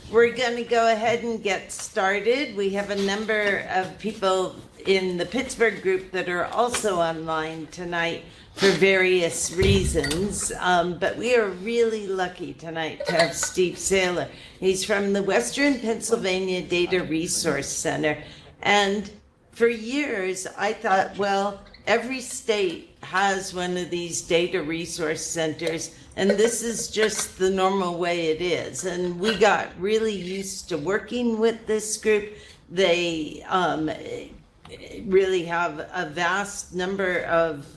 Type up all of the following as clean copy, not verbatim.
We're going to go ahead and get started. We have a number of people in the Pittsburgh group that are also online tonight for various reasons, but we are really lucky tonight to have Steve Saylor. He's from the Western Pennsylvania Data Resource Center, and for years I thought, well, every state has one of these data resource centers, and this is just the normal way it is. And we got really used to working with this group. They really have a vast number of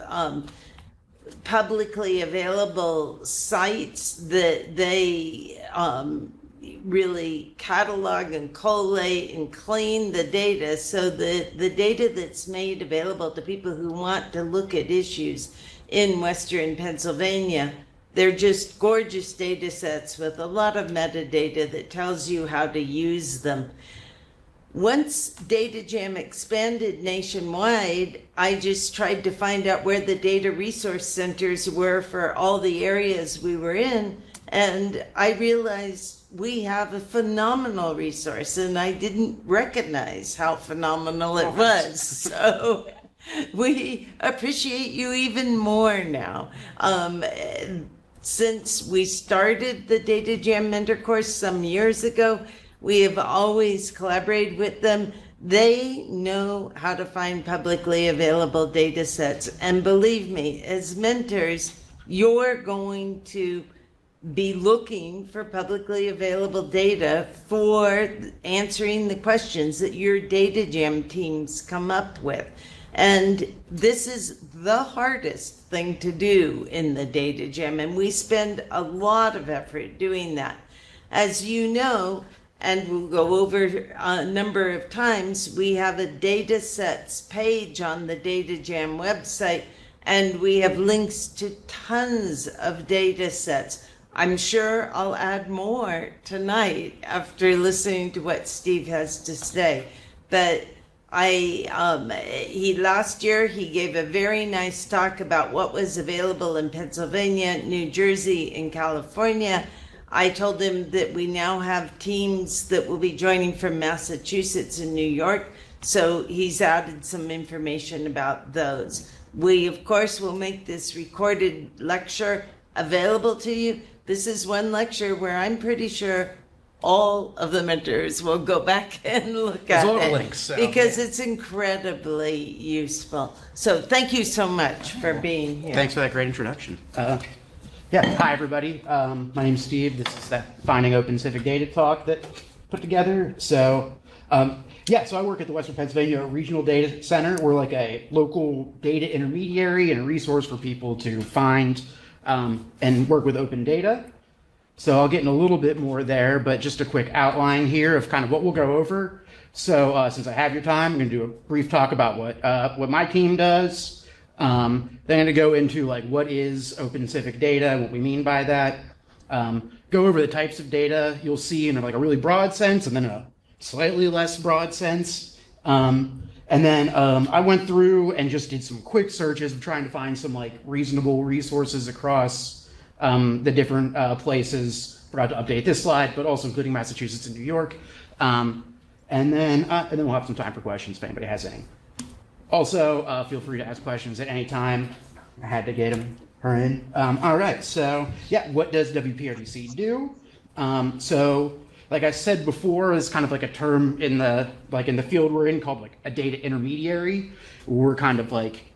publicly available sites that they really catalog and collate and clean the data, so that the data that's made available to people who want to look at issues in Western Pennsylvania, they're just gorgeous data sets with a lot of metadata that tells you how to use them. Once DataJam expanded nationwide, I just tried to find out where the data resource centers were for all the areas we were in, and I realized we have a phenomenal resource, and I didn't recognize how phenomenal it was. So we appreciate you even more now. Since we started the DataJam Mentor course some years ago, we have always collaborated with them. They know how to find publicly available data sets. And believe me, as mentors, you're going to be looking for publicly available data for answering the questions that your DataJam teams come up with. And this is the hardest thing to do in the DataJam, and we spend a lot of effort doing that. As you know, and we'll go over a number of times, we have a datasets page on the DataJam website, and we have links to tons of datasets. I'm sure I'll add more tonight after listening to what Steve has to say. But last year he gave a very nice talk about what was available in Pennsylvania, New Jersey, and California. I told him that we now have teams that will be joining from Massachusetts and New York, so he's added some information about those. We, of course, will make this recorded lecture available to you. This is one lecture where I'm pretty sure all of the mentors will go back and look at it, links, so, because it's incredibly useful. So thank you so much for being here. Thanks for that great introduction. Hi everybody. My name's Steve. This is that Finding Open Civic Data talk that put together. So so I work at the Western Pennsylvania Regional Data Center. We're like a local data intermediary and a resource for people to find and work with open data. So I'll get in a little bit more there, but just a quick outline here of kind of what we'll go over. So since I have your time, I'm going to do a brief talk about what my team does. Then I'm going to go into like what is open civic data, what we mean by that. Go over the types of data you'll see in like a really broad sense, and then a slightly less broad sense. And then I went through and just did some quick searches of trying to find some like reasonable resources across the different places. Forgot to update this slide, but also including Massachusetts and New York. And then we'll have some time for questions if anybody has any. Also, feel free to ask questions at any time. I had to get her in. All right, so what does WPRDC do? So, like I said before, is kind of like a term in the field we're in called like a data intermediary. We're kind of like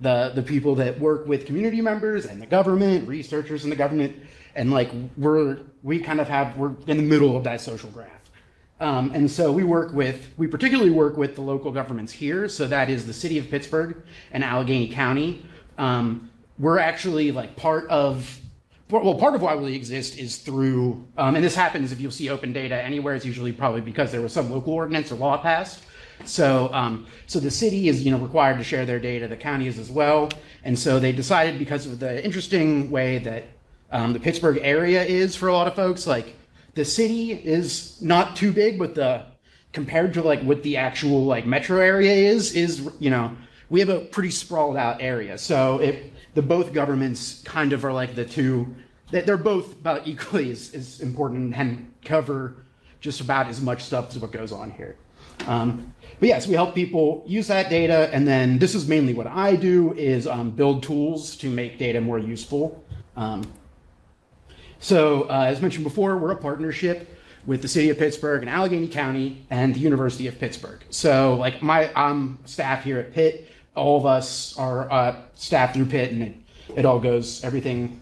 the people that work with community members and the government, researchers in the government, and like we're in the middle of that social graph. And so we particularly work with the local governments here. So that is the city of Pittsburgh and Allegheny County. We're actually like part of why we exist is through, and this happens if you'll see open data anywhere, it's usually probably because there was some local ordinance or law passed. So, so the city is, required to share their data, the county is as well. And so they decided, because of the interesting way that the Pittsburgh area is for a lot of folks, like the city is not too big, but compared to like what the actual like metro area is, we have a pretty sprawled out area. So the both governments kind of are like the two, that they're both about equally as important and cover just about as much stuff as what goes on here. But yes, we help people use that data, and then this is mainly what I do, is build tools to make data more useful. As mentioned before, we're a partnership with the city of Pittsburgh and Allegheny County and the University of Pittsburgh. So like I'm staff here at Pitt. All of us are staff through Pitt, and everything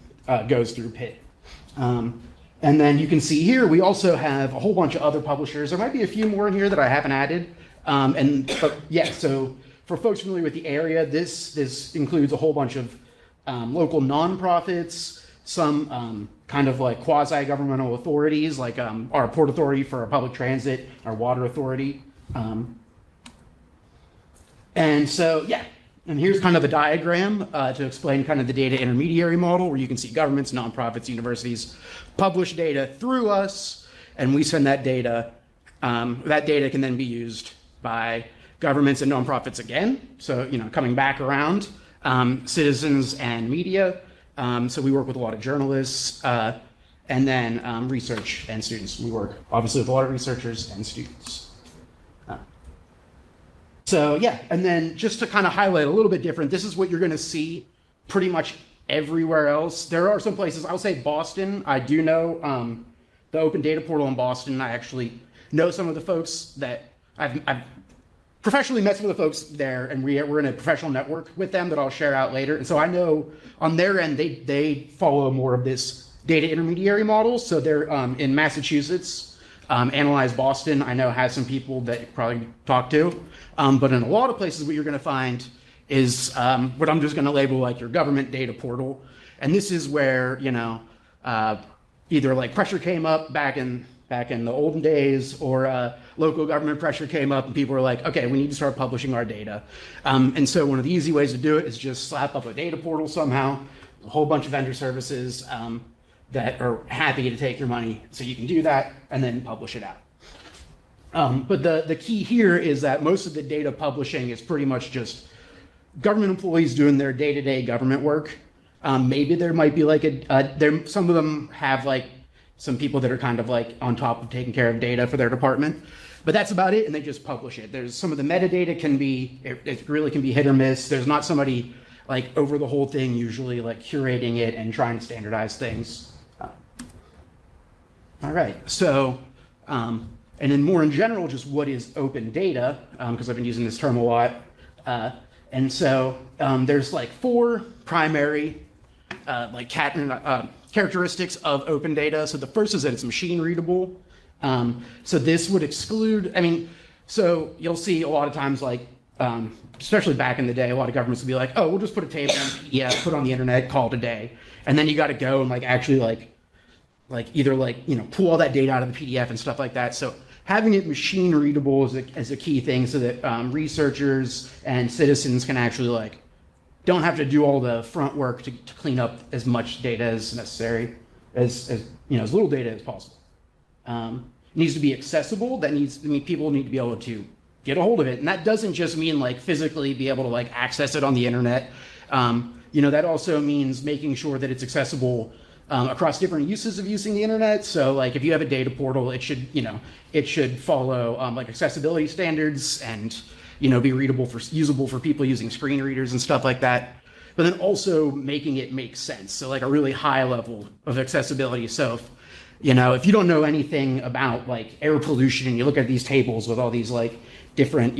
goes through Pitt. And then you can see here, we also have a whole bunch of other publishers. There might be a few more in here that I haven't added. So for folks familiar with the area, this includes a whole bunch of local nonprofits, some kind of like quasi-governmental authorities, like our Port Authority for our public transit, our Water Authority. And here's kind of a diagram to explain kind of the data intermediary model, where you can see governments, nonprofits, universities publish data through us, and we send that data. That data can then be used by governments and nonprofits again. So, coming back around, citizens and media. So we work with a lot of journalists, and then research and students. We work obviously with a lot of researchers and students. And then just to kind of highlight a little bit different, this is what you're going to see pretty much everywhere else. There are some places, I'll say Boston. I do know the Open Data Portal in Boston. I actually know some of the folks that I've professionally met some of the folks there, and we're in a professional network with them that I'll share out later. And so I know on their end, they follow more of this data intermediary model. So they're in Massachusetts. Analyze Boston, I know, has some people that you probably talk to. But in a lot of places, what you're going to find is what I'm just going to label like your government data portal. And this is where, either like pressure came up back in the olden days, or local government pressure came up and people were like, okay, we need to start publishing our data. And so one of the easy ways to do it is just slap up a data portal somehow, a whole bunch of vendor services that are happy to take your money, so you can do that and then publish it out. But the key here is that most of the data publishing is pretty much just government employees doing their day-to-day government work. Maybe there might be like some of them have like some people that are kind of like on top of taking care of data for their department, but that's about it, and they just publish it. There's some of the metadata it really can be hit or miss. There's not somebody like over the whole thing usually like curating it and trying to standardize things. All right, so, and then more in general, just what is open data, because I've been using this term a lot. And so there's like four primary characteristics of open data. So the first is that it's machine readable. So this would exclude, so you'll see a lot of times like, especially back in the day, a lot of governments would be like, oh, we'll just put a table in PDF, put it on the internet, call it a day. And then you got to go and like actually pull all that data out of the PDF and stuff like that. So having it machine readable is a key thing, so that researchers and citizens can actually don't have to do all the front work to clean up as much data as necessary, as little data as possible. It needs to be accessible. People need to be able to get a hold of it, and that doesn't just mean physically be able to access it on the internet. That also means making sure that it's accessible across different uses of using the internet. So if you have a data portal, it should follow accessibility standards and be usable for people using screen readers and stuff like that. But then also making it make sense. So a really high level of accessibility. So if you don't know anything about air pollution and you look at these tables with all these different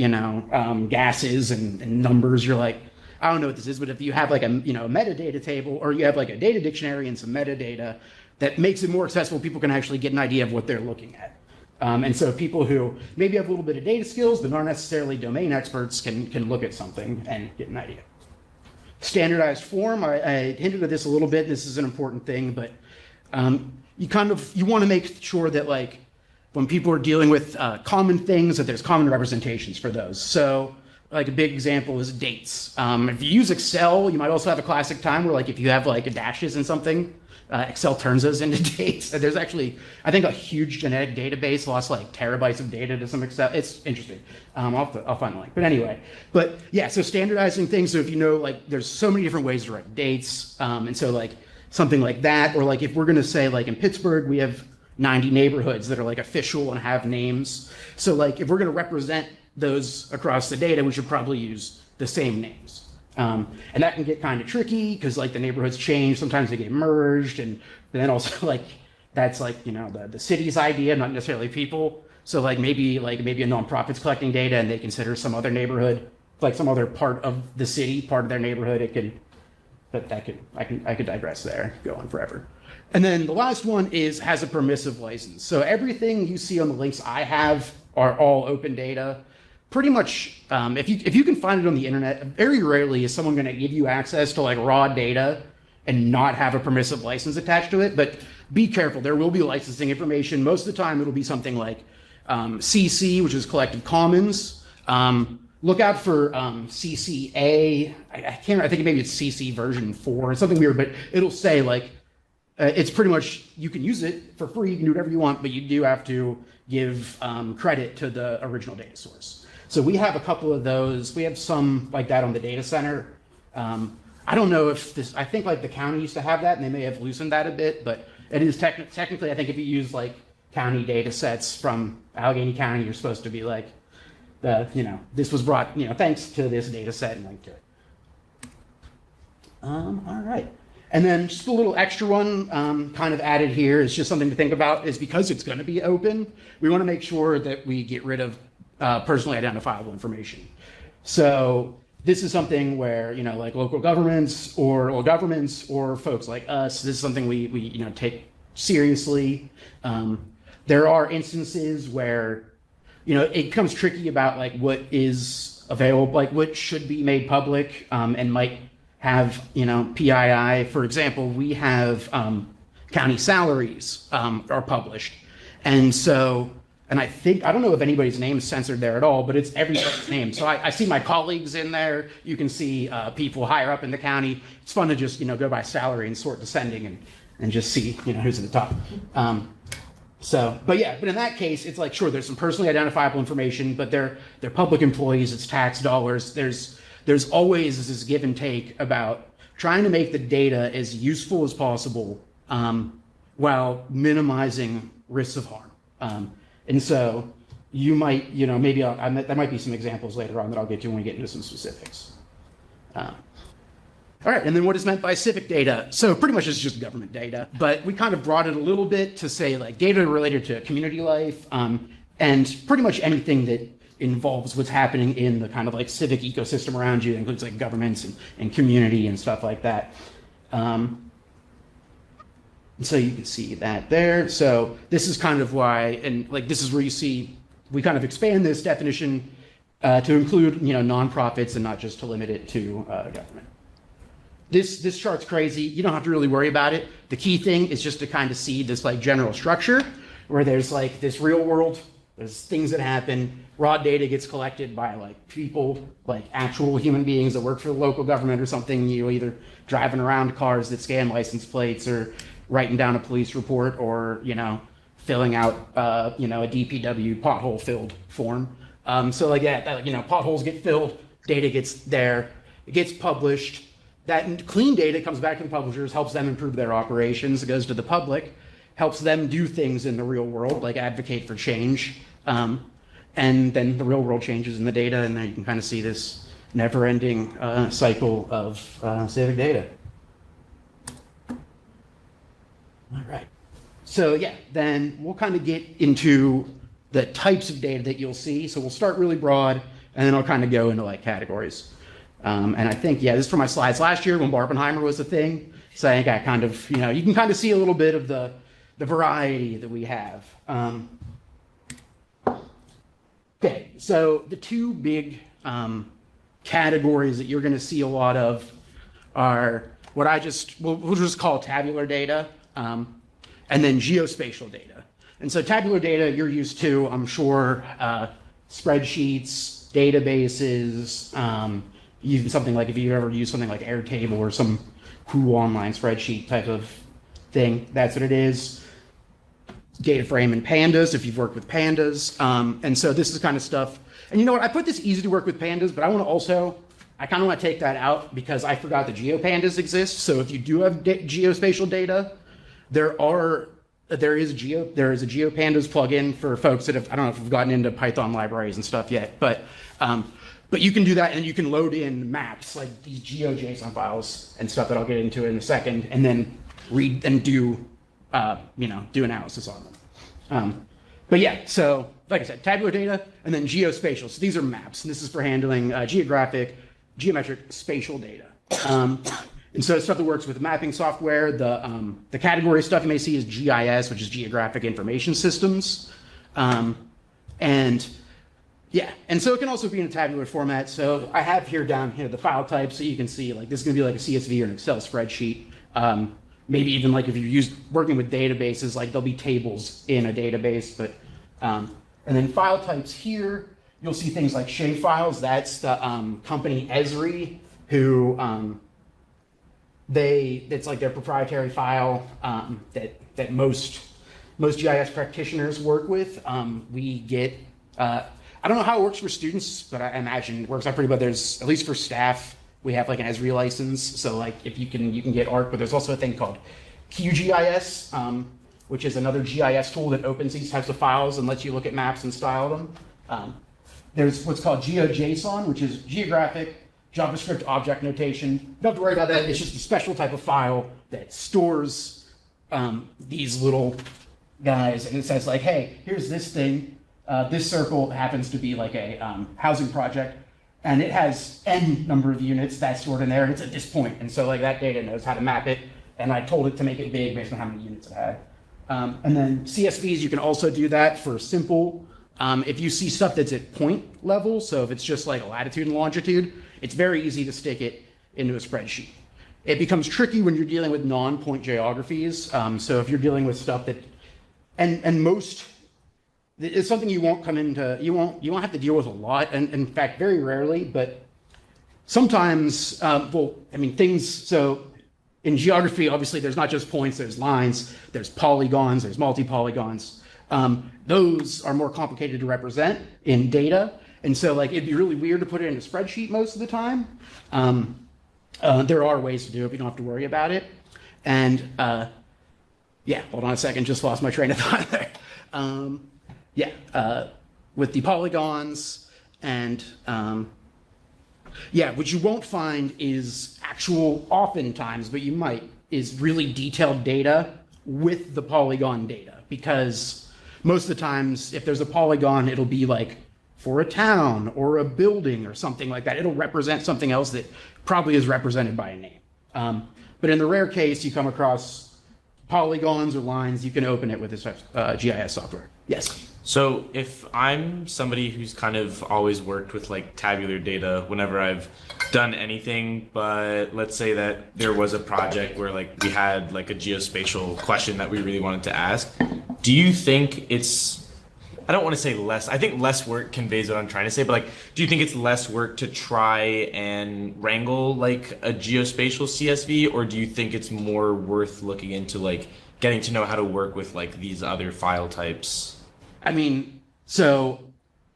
gases and numbers, you're like, I don't know what this is. But if you have a metadata table, or you have a data dictionary and some metadata that makes it more accessible, people can actually get an idea of what they're looking at. And so people who maybe have a little bit of data skills but aren't necessarily domain experts can look at something and get an idea. Standardized form, I hinted at this a little bit. This is an important thing, but you want to make sure that when people are dealing with common things, that there's common representations for those. So a big example is dates. If you use Excel, you might also have a classic time where if you have dashes in something, Excel turns those into dates. There's actually, I think, a huge genetic database lost terabytes of data to some Excel. It's interesting. I'll find the link. But anyway, so standardizing things. So if there's so many different ways to write dates, and so something like that, or if we're going to say in Pittsburgh we have 90 neighborhoods that are like official and have names. So like if we're going to represent those across the data, we should probably use the same names. And that can get kind of tricky because like the neighborhoods change, sometimes they get merged, and then also like that's like, you know, the city's idea, not necessarily people. So like maybe a nonprofit's collecting data and they consider some other neighborhood, like some other part of the city, part of their neighborhood. I could digress there, go on forever. And then the last one has a permissive license. So everything you see on the links I have are all open data. Pretty much, if you can find it on the internet, very rarely is someone going to give you access to like raw data and not have a permissive license attached to it. But be careful, there will be licensing information. Most of the time, it'll be something like CC, which is Collective Commons. Look out for CCA. I think maybe it's CC version 4 or something weird, but it'll say like it's pretty much you can use it for free. You can do whatever you want, but you do have to give credit to the original data source. So we have a couple of those. We have some like that on the data center. I don't know if this, I think like the county used to have that and they may have loosened that a bit, but it is technically, I think if you use like county data sets from Allegheny County, you're supposed to be like, this was brought, thanks to this data set and linked to it. All right. And then just a little extra one kind of added here is just something to think about is because it's going to be open, we want to make sure that we get rid of personally identifiable information. So this is something where, like local governments or folks like us, this is something we take seriously. There are instances where, it becomes tricky about like what is available, like what should be made public and might have, PII. For example, we have county salaries are published. And so, I don't know if anybody's name is censored there at all, but it's everybody's name. So I see my colleagues in there. You can see people higher up in the county. It's fun to just, go by salary and sort descending and just see, who's at the top. But in that case, it's like, sure, there's some personally identifiable information, but they're public employees, it's tax dollars. There's always this give and take about trying to make the data as useful as possible while minimizing risks of harm. And so you might, maybe there might be some examples later on that I'll get to when we get into some specifics. All right, and then what is meant by civic data? So pretty much it's just government data, but we kind of brought it a little bit to say like data related to community life and pretty much anything that involves what's happening in the kind of like civic ecosystem around you. It includes like governments and community and stuff like that. And so you can see that there. So this is kind of why, and like this is where you see we kind of expand this definition to include nonprofits and not just to limit it to government. This chart's crazy. You don't have to really worry about it. The key thing is just to kind of see this like general structure where there's like this real world, there's things that happen, raw data gets collected by like people, like actual human beings that work for the local government or something, either driving around cars that scan license plates or writing down a police report or, filling out, a DPW pothole filled form. So like that, potholes get filled, data gets there, it gets published. That clean data comes back to the publishers, helps them improve their operations, it goes to the public, helps them do things in the real world, like advocate for change. And then the real world changes in the data, and then you can kind of see this never-ending cycle of civic data. All right. So yeah, then we'll kind of get into the types of data that you'll see. So we'll start really broad, and then I'll kind of go into like categories. And I think, this is from my slides last year when Barbenheimer was a thing. So I think I kind of, you can kind of see a little bit of the variety that we have. Okay, so the two big categories that you're going to see a lot of are what we'll just call tabular data, and then geospatial data. And so tabular data you're used to, I'm sure, spreadsheets, databases, even something like if you ever use something like Airtable or some cool online spreadsheet type of thing, that's what it is. Data frame and pandas, if you've worked with pandas. And so this is kind of stuff. And you know what, I put this easy to work with pandas, but I kind of want to take that out because I forgot that GeoPandas exist. So if you do have geospatial data, there are there is a GeoPandas plugin for folks that have, I don't know if we've gotten into Python libraries and stuff yet, but you can do that, and you can load in maps like these GeoJSON files and stuff that I'll get into in a second, and then read and do do analysis on them. But yeah, so like I said, tabular data and then geospatial. So these are maps, and this is for handling geometric spatial data. And so stuff that works with mapping software. The category stuff you may see is GIS, which is Geographic Information Systems. And so it can also be in a tabular format. So I have down here the file type, so you can see like this is going to be like a CSV or an Excel spreadsheet. Maybe even like if you're working with databases, like there'll be tables in a database. But and then file types here, you'll see things like shapefiles. That's the company Esri, who it's like their proprietary file that most GIS practitioners work with. We get I don't know how it works for students, but I imagine it works out pretty well. There's, at least for staff, we have like an Esri license. So like if you can get ARC, but there's also a thing called QGIS, which is another GIS tool that opens these types of files and lets you look at maps and style them. There's what's called GeoJSON, which is Geographic JavaScript Object Notation. You don't have to worry about that. It's just a special type of file that stores these little guys, and it says like, hey, here's this thing. This circle happens to be like a housing project, and it has n number of units that's stored in there, and it's at this point. And so like that data knows how to map it, and I told it to make it big based on how many units it had. And then CSVs, you can also do that for simple. If you see stuff that's at point level, so if it's just like a latitude and longitude, it's very easy to stick it into a spreadsheet. It becomes tricky when you're dealing with non-point geographies. So if you're dealing with stuff that, and most, it's something you won't come into, you won't have to deal with a lot, and in fact, very rarely, but sometimes, things, so in geography, obviously, there's not just points, there's lines, there's polygons, there's multi-polygons. Those are more complicated to represent in data, and so like it'd be really weird to put it in a spreadsheet most of the time. There are ways to do it, but you don't have to worry about it. And hold on a second, just lost my train of thought there. With the polygons and what you won't find is actual, oftentimes, but you might, is really detailed data with the polygon data, because most of the times if there's a polygon, it'll be like for a town or a building or something like that. It'll represent something else that probably is represented by a name. But in the rare case you come across polygons or lines, you can open it with this GIS software. Yes. So if I'm somebody who's kind of always worked with like tabular data whenever I've done anything, but let's say that there was a project where like we had like a geospatial question that we really wanted to ask, do you think it's, I don't want to say less, I think less work conveys what I'm trying to say, but like, do you think it's less work to try and wrangle like a geospatial CSV, or do you think it's more worth looking into like getting to know how to work with like these other file types? I mean, so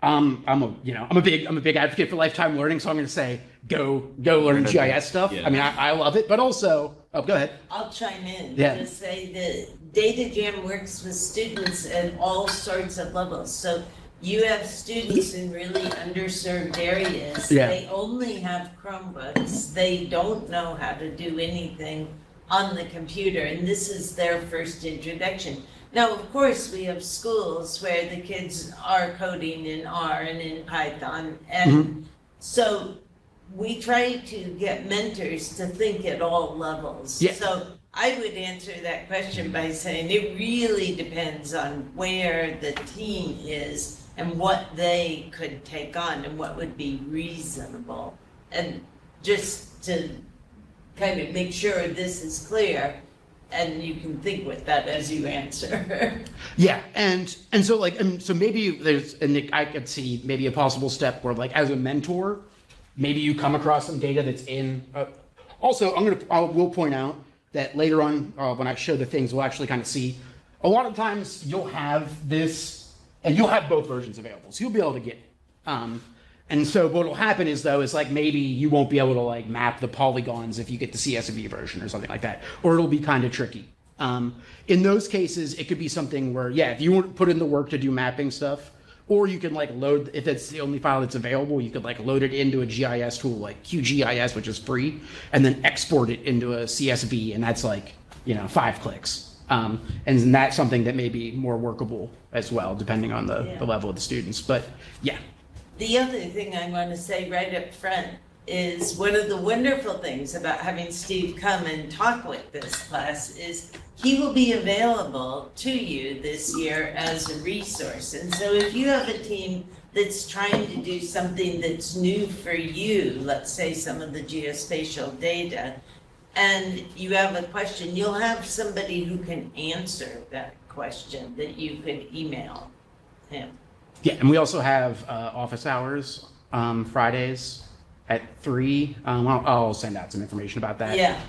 I'm a big advocate for lifetime learning, so I'm going to say go learn GIS stuff. Yeah. I mean, I love it, but also, go ahead. I'll chime in Yeah. to say that Data Jam works with students at all sorts of levels. So you have students in really underserved areas. Yeah. They only have Chromebooks. They don't know how to do anything on the computer, and this is their first introduction. Now, of course, we have schools where the kids are coding in R and in Python, and so we try to get mentors to think at all levels. Yeah. So I would answer that question by saying it really depends on where the team is and what they could take on and what would be reasonable. And just to kind of make sure this is clear, and you can think with that as you answer. Yeah, and so like, so maybe there's, and I could see maybe a possible step where like as a mentor, maybe you come across some data that's in. Also, I will point out that later on when I show the things, we'll actually kind of see. A lot of times you'll have this, and you'll have both versions available, so you'll be able to get it. And so what will happen is though, is like maybe you won't be able to like map the polygons if you get the CSV version or something like that, or it'll be kind of tricky. In those cases, it could be something where, yeah, if you want to put in the work to do mapping stuff, or you can like load, if it's the only file that's available, you could like load it into a GIS tool like QGIS, which is free, and then export it into a CSV, and that's like, 5 clicks. And that's something that may be more workable as well, depending on the level of the students. But yeah. The other thing I want to say right up front is one of the wonderful things about having Steve come and talk with this class is he will be available to you this year as a resource. And so if you have a team that's trying to do something that's new for you, let's say some of the geospatial data, and you have a question, you'll have somebody who can answer that question that you could email him. Yeah, and we also have office hours Fridays at 3. I'll send out some information about that. Yeah.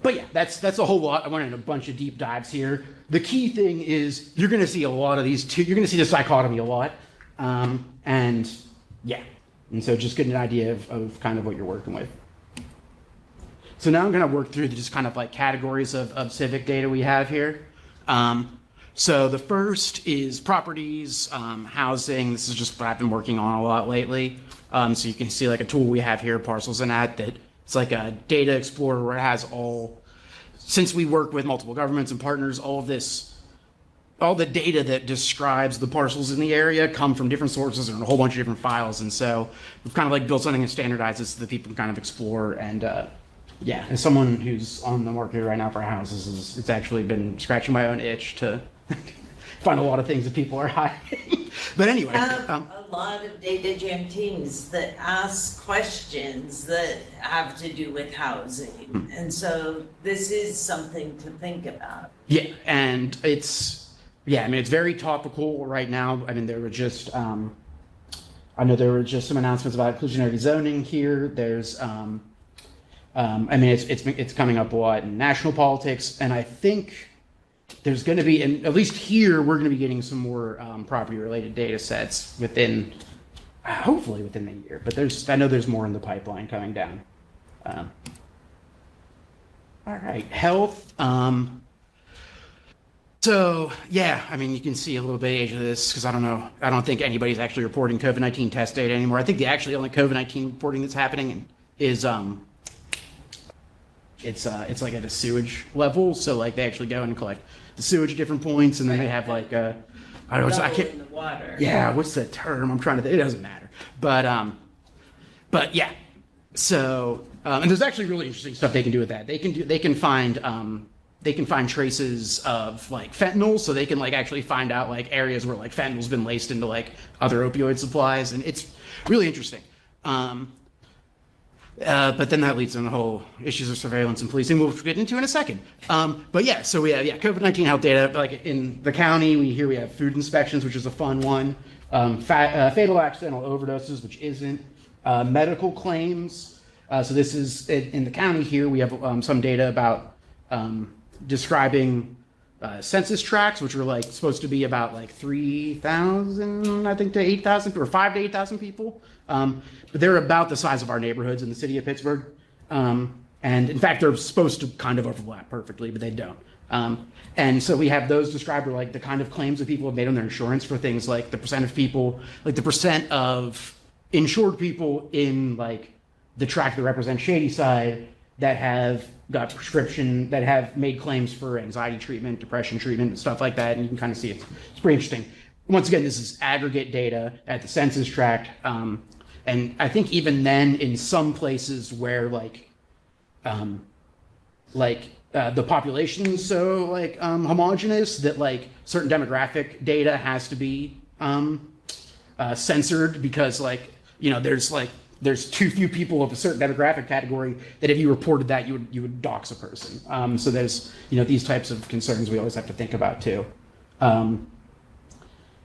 But yeah, that's a whole lot. I went in a bunch of deep dives here. The key thing is you're going to see a lot of these two. You're going to see the dichotomy a lot. And yeah, and so just get an idea of kind of what you're working with. So now I'm going to work through just kind of like categories of civic data we have here. So the first is properties, housing. This is just what I've been working on a lot lately. So you can see like a tool we have here, Parcels and that it's like a data explorer where it has all, since we work with multiple governments and partners, all the data that describes the parcels in the area come from different sources and a whole bunch of different files. And so we've kind of like built something and standardized it so that people can kind of explore. And yeah, as someone who's on the market right now for houses, it's actually been scratching my own itch to find a lot of things that people are hiding. But anyway. A lot of data jam teams that ask questions that have to do with housing. And so this is something to think about. Yeah, and it's very topical right now. I mean, there were just, I know there were just some announcements about inclusionary zoning here. There's, it's coming up a lot in national politics, and I think there's going to be, and at least here, we're going to be getting some more property-related data sets within, hopefully within the year. But I know there's more in the pipeline coming down. All right, health. So yeah, I mean, you can see a little bit of age of this because I don't think anybody's actually reporting COVID-19 test data anymore. I think the actually only COVID-19 reporting that's happening is it's like at a sewage level. So like they actually go and collect the sewage at different points, and then they have like I can't. In the water. Yeah, what's the term? I'm trying to think. It doesn't matter. But yeah. So and there's actually really interesting stuff they can do with that. They can find traces of like fentanyl, so they can like actually find out like areas where like fentanyl's been laced into like other opioid supplies, and it's really interesting. But then that leads to the whole issues of surveillance and policing, we'll get into in a second. But yeah, so we have COVID-19 health data. Like in the county, we have food inspections, which is a fun one. Fatal accidental overdoses, which isn't. Medical claims. So this is in the county here. We have some data about describing census tracts, which are like supposed to be about like 3,000, I think, to 8,000, or 5,000 to 8,000 people. But they're about the size of our neighborhoods in the city of Pittsburgh. And in fact, they're supposed to kind of overlap perfectly, but they don't. And so we have those described, or like the kind of claims that people have made on their insurance for things like the percent of people, like the percent of insured people in like the tract that represents Shadyside that have got prescription, that have made claims for anxiety treatment, depression treatment, stuff like that. And you can kind of see it's pretty interesting. Once again, this is aggregate data at the census tract. And I think even then in some places where the population is so like homogenous that like certain demographic data has to be censored because like, there's too few people of a certain demographic category that if you reported that, you would dox a person. So there's, these types of concerns we always have to think about too.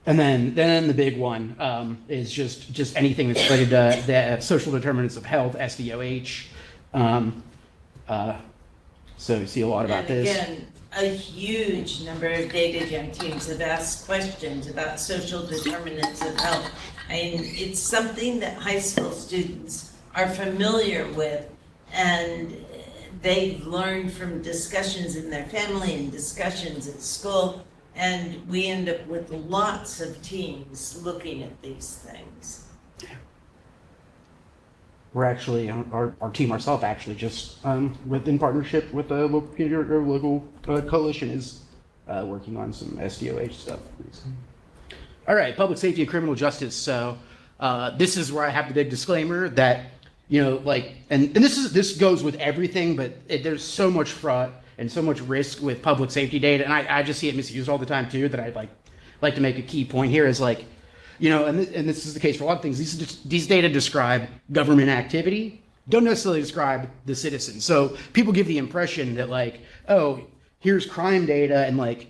And then the big one is just anything that's related to the social determinants of health, SDOH. So you see a lot about this. Again, a huge number of data gem teams have asked questions about social determinants of health. I mean, it's something that high school students are familiar with, and they've learned from discussions in their family and discussions at school, and we end up with lots of teams looking at these things. We're actually, our team ourselves actually just, in partnership with a local coalition is working on some SDOH stuff. All right, public safety and criminal justice. So this is where I have the big disclaimer that, and this goes with everything, but there's so much fraud and so much risk with public safety data, and I just see it misused all the time too, that I'd like to make a key point here is like, and this is the case for a lot of things. These data describe government activity, don't necessarily describe the citizen. So people give the impression that like, oh, here's crime data, and like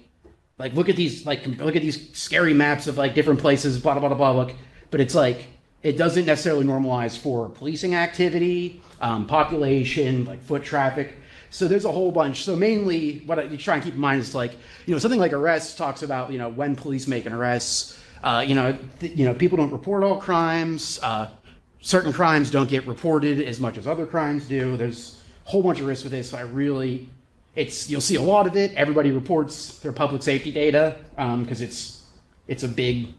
look at these scary maps of like different places, blah blah blah blah. But it's like it doesn't necessarily normalize for policing activity, population, like foot traffic. So there's a whole bunch. So mainly, what you try and keep in mind is like, something like arrests talks about when police make an arrest. People don't report all crimes. Certain crimes don't get reported as much as other crimes do. There's a whole bunch of risks with this. So you'll see a lot of it. Everybody reports their public safety data because it's a big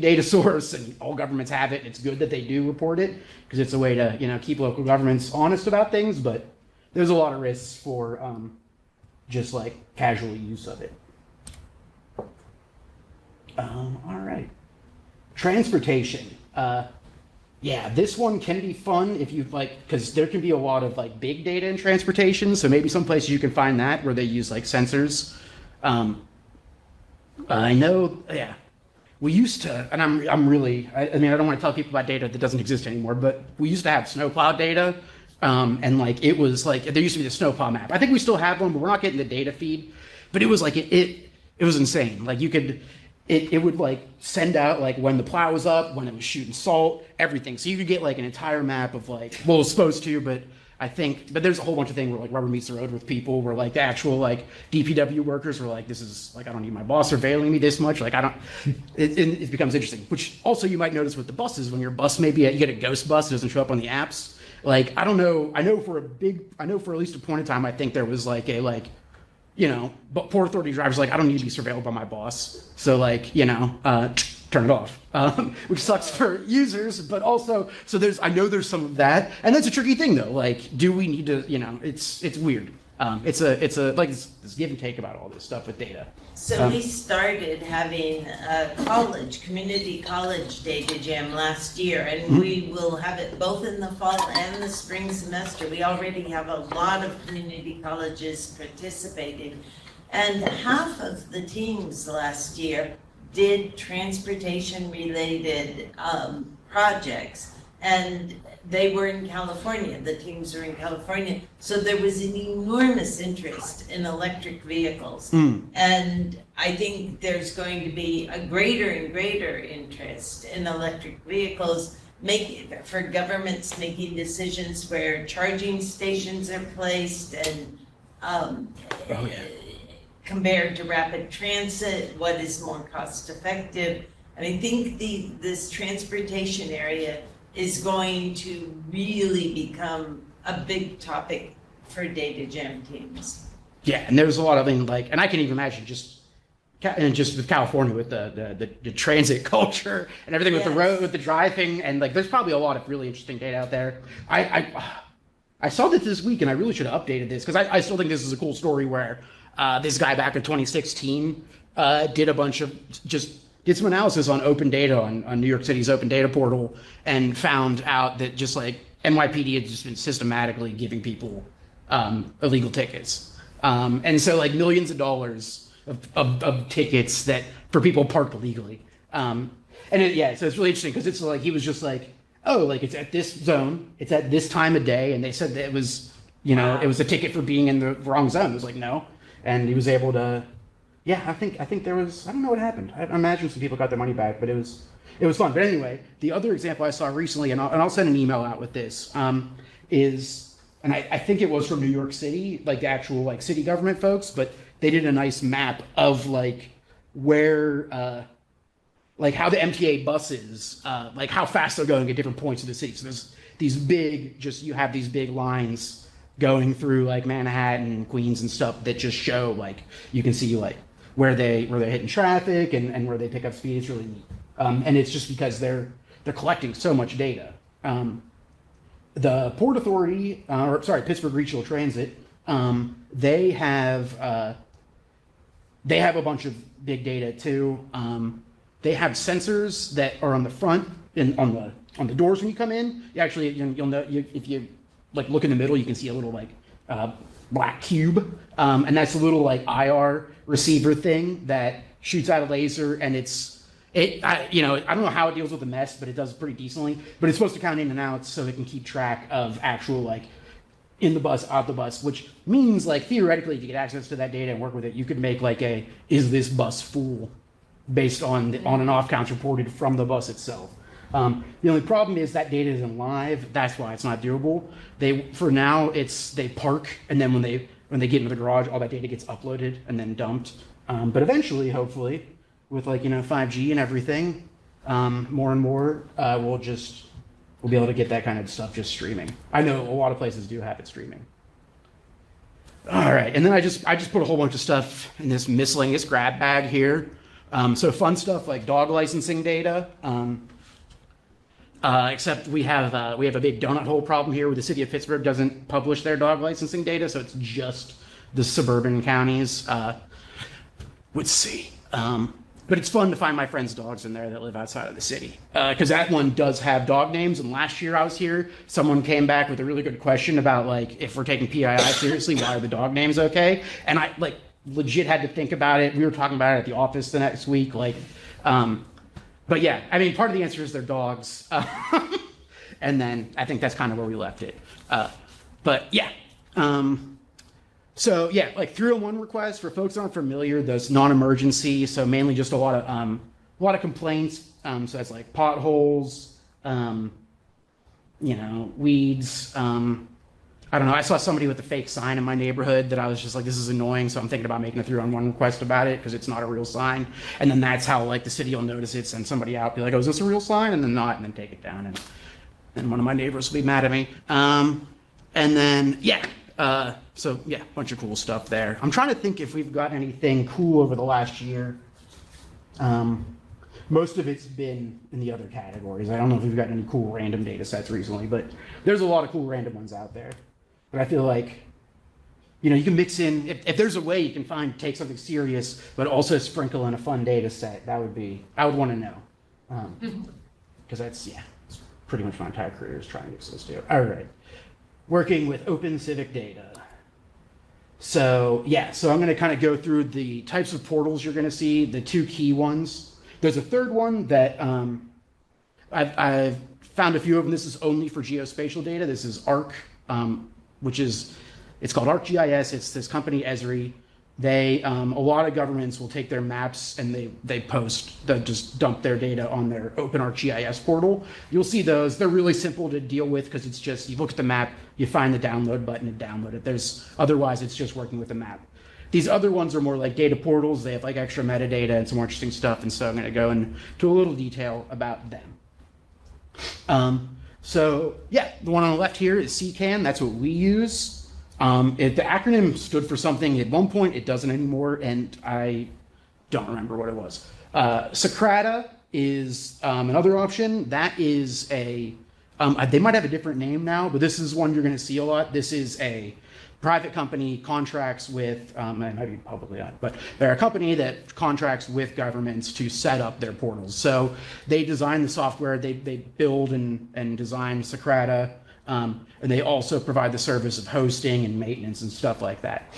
data source, and all governments have it. It's good that they do report it because it's a way to keep local governments honest about things. But there's a lot of risks for just like casual use of it. All right. Transportation. This one can be fun if you because there can be a lot of like big data in transportation. So maybe some places you can find that where they use like sensors. I know, we used to, and I don't want to tell people about data that doesn't exist anymore, but we used to have snowplow data. And like, it was like, there used to be the snowplow map. I think we still have one, but we're not getting the data feed. But it was like, it was insane. Like it would like send out like when the plow was up, when it was shooting salt, everything. So you could get like an entire map of like, well, it was supposed to, but there's a whole bunch of things where like rubber meets the road with people, where like the actual like DPW workers were like, this is like, I don't need my boss surveilling me this much. Like it becomes interesting, which also you might notice with the buses, when your bus you get a ghost bus, it doesn't show up on the apps. Like, I don't know, I know for at least a point in time, I think there was like but Port Authority drivers like, I don't need to be surveilled by my boss. So like, turn it off, which sucks for users, but also, so I know there's some of that. And that's a tricky thing though. Like, do we need to, it's weird. It's this give and take about all this stuff with data. So we started having a community college data jam last year, and we will have it both in the fall and the spring semester. We already have a lot of community colleges participating, and half of the teams last year did transportation related projects, and they were in California. The teams were in California. So there was an enormous interest in electric vehicles. And I think there's going to be a greater and greater interest in electric vehicles, for governments making decisions where charging stations are placed, and compared to rapid transit, what is more cost effective. And I think this transportation area is going to really become a big topic for data jam teams. Yeah, and there's a lot of things and I can even imagine just with California with the transit culture and everything with the road, with the driving, and like there's probably a lot of really interesting data out there. I saw this week, and I really should have updated this because I still think this is a cool story where this guy back in 2016 did some analysis on open data on New York City's open data portal, and found out that just like NYPD had just been systematically giving people illegal tickets. And so like millions of dollars of tickets that for people parked illegally. So it's really interesting because it's like, he was just like, oh, like it's at this zone, it's at this time of day. And they said that it was, it was a ticket for being in the wrong zone. It was like, no. And he was able to, I think there was, I don't know what happened. I imagine some people got their money back, but it was fun. But anyway, the other example I saw recently, and I'll send an email out with this, is, and I think it was from New York City, like the actual like city government folks, but they did a nice map of like where, like how the MTA buses, like how fast they're going at different points of the city. So there's these big, you have these big lines going through like Manhattan, Queens, and stuff that just show like you can see like where they're hitting traffic and where they pick up speed. It's really neat, and it's just because they're collecting so much data. The Port Authority, or sorry, Pittsburgh Regional Transit, they have a bunch of big data too. They have sensors that are on the front and on the doors when you come in. You'll know if you like look in the middle, you can see a little like black cube, and that's a little like IR receiver thing that shoots out a laser, and I don't know how it deals with the mess, but it does pretty decently. But it's supposed to count in and out so it can keep track of actual like in the bus, out the bus, which means like theoretically, if you get access to that data and work with it, you could make like is this bus full based on on and off counts reported from the bus itself. The only problem is that data isn't live. That's why it's not doable. For now, they park, and then when they get into the garage, all that data gets uploaded and then dumped. But eventually, hopefully, with 5G and everything, more and more, we'll be able to get that kind of stuff just streaming. I know a lot of places do have it streaming. All right, and then I just put a whole bunch of stuff in this miscellaneous grab bag here. So fun stuff like dog licensing data. Except we have a big donut hole problem here where the city of Pittsburgh doesn't publish their dog licensing data, so it's just the suburban counties. Let's see. But it's fun to find my friends' dogs in there that live outside of the city, because that one does have dog names. And last year I was here, someone came back with a really good question about like if we're taking PII seriously, why are the dog names okay? And I legit had to think about it. We were talking about it at the office the next week, But yeah, I mean, part of the answer is they're dogs. And then I think that's kind of where we left it. But yeah. So yeah, like 301 requests, for folks aren't familiar, those non-emergency, so mainly just a lot of complaints. So that's like potholes, weeds. I don't know. I saw somebody with a fake sign in my neighborhood that I was just like, this is annoying. So I'm thinking about making a 311 request about it because it's not a real sign. And then that's how like the city will notice it, send somebody out, be like, oh, is this a real sign? And then not, and then take it down. And one of my neighbors will be mad at me. And then, yeah. So yeah, a bunch of cool stuff there. I'm trying to think if we've got anything cool over the last year. Most of it's been in the other categories. I don't know if we've got any cool random data sets recently, but there's a lot of cool random ones out there. But I feel like, you can mix in, if there's a way you can take something serious, but also sprinkle in a fun data set, I would want to know. Because that's pretty much my entire career is trying to get this to. All right. Working with open civic data. So I'm going to kind of go through the types of portals you're going to see, the two key ones. There's a third one that I've found a few of them. This is only for geospatial data. This is ARC, it's called ArcGIS. It's this company, Esri. A lot of governments will take their maps and they just dump their data on their open ArcGIS portal. You'll see those. They're really simple to deal with because it's just, you look at the map, you find the download button and download it. Otherwise it's just working with the map. These other ones are more like data portals. They have like extra metadata and some more interesting stuff. And so I'm going to go into a little detail about them. So yeah, the one on the left here is CCAN. That's what we use. The acronym stood for something at one point. It doesn't anymore, and I don't remember what it was. Socrata is another option. That is they might have a different name now, but this is one you're going to see a lot. This is a private company, contracts with, it might be publicly owned, but they're a company that contracts with governments to set up their portals. So they design the software, they build and design Socrata, and they also provide the service of hosting and maintenance and stuff like that.